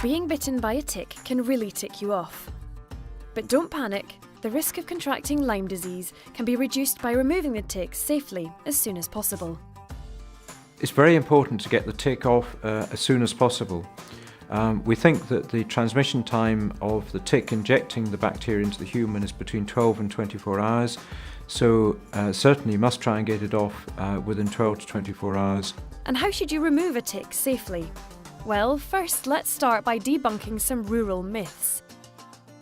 Being bitten by a tick can really tick you off. But don't panic, the risk of contracting Lyme disease can be reduced by removing the tick safely as soon as possible. It's very important to get the tick off as soon as possible. We think that the transmission time of the tick injecting the bacteria into the human is between 12 and 24 hours, so certainly you must try and get it off within 12 to 24 hours. And how should you remove a tick safely? Well, first let's start by debunking some rural myths.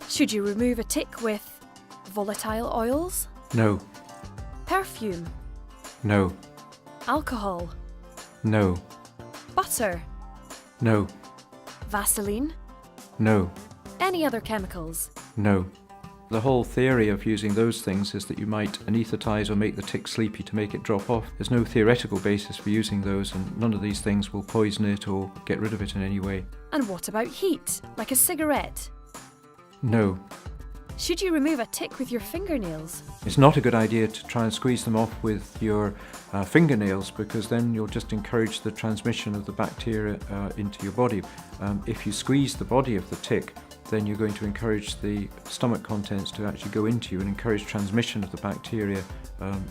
Should you remove a tick with volatile oils? No. Perfume? No. Alcohol? No. Butter? No. Vaseline? No. Any other chemicals? No. The whole theory of using those things is that you might anaesthetise or make the tick sleepy to make it drop off. There's no theoretical basis for using those, and none of these things will poison it or get rid of it in any way. And what about heat, like a cigarette? No. Should you remove a tick with your fingernails? It's not a good idea to try and squeeze them off with your fingernails, because then you'll just encourage the transmission of the bacteria into your body. If you squeeze the body of the tick, then you're going to encourage the stomach contents to actually go into you and encourage transmission of the bacteria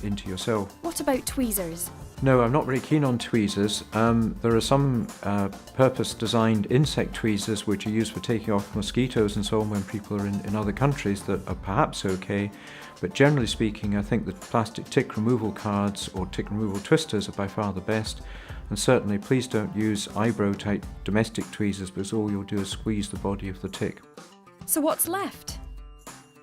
into yourself. What about tweezers? No, I'm not very keen on tweezers. There are some purpose-designed insect tweezers which are used for taking off mosquitoes and so on when people are in other countries that are perhaps okay. But generally speaking, I think that plastic tick removal cards or tick removal twisters are by far the best. And certainly, please don't use eyebrow-type domestic tweezers, because all you'll do is squeeze the body of the tick. So what's left?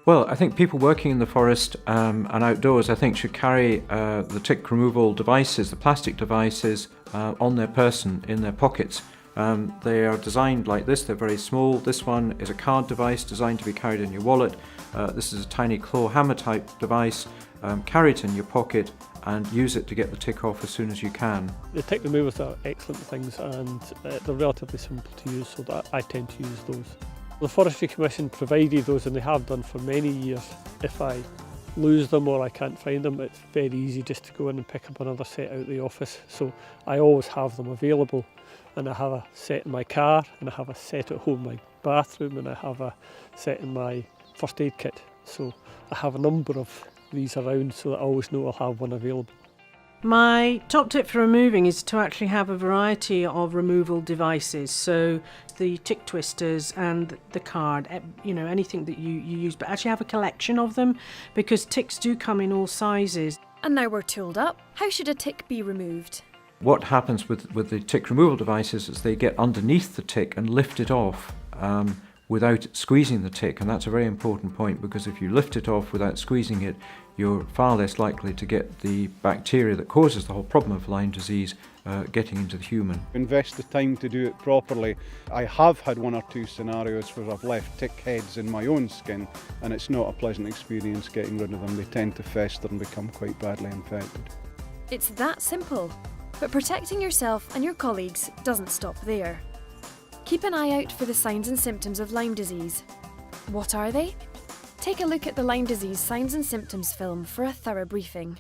Well, I think people working in the forest and outdoors, I think, should carry the tick removal devices, the plastic devices, on their person, in their pockets. They are designed like this, they're very small. This one is a card device designed to be carried in your wallet. This is a tiny claw hammer type device. Carry it in your pocket and use it to get the tick off as soon as you can. The tick removers are excellent things, and they're relatively simple to use, so that I tend to use those. The Forestry Commission provided those, and they have done for many years. If I lose them or I can't find them, it's very easy just to go in and pick up another set out of the office. So I always have them available, and I have a set in my car, and I have a set at home in my bathroom, and I have a set in my first aid kit. So I have a number of these around, so that I always know I'll have one available. My top tip for removing is to actually have a variety of removal devices. So the tick twisters and the card, anything that you use, but actually have a collection of them, because ticks do come in all sizes. And now we're tooled up. How should a tick be removed? What happens with the tick removal devices is they get underneath the tick and lift it off without squeezing the tick, and that's a very important point, because if you lift it off without squeezing it, you're far less likely to get the bacteria that causes the whole problem of Lyme disease getting into the human. Invest the time to do it properly. I have had one or two scenarios where I've left tick heads in my own skin, and it's not a pleasant experience getting rid of them. They tend to fester and become quite badly infected. It's that simple. But protecting yourself and your colleagues doesn't stop there. Keep an eye out for the signs and symptoms of Lyme disease. What are they? Take a look at the Lyme disease signs and symptoms film for a thorough briefing.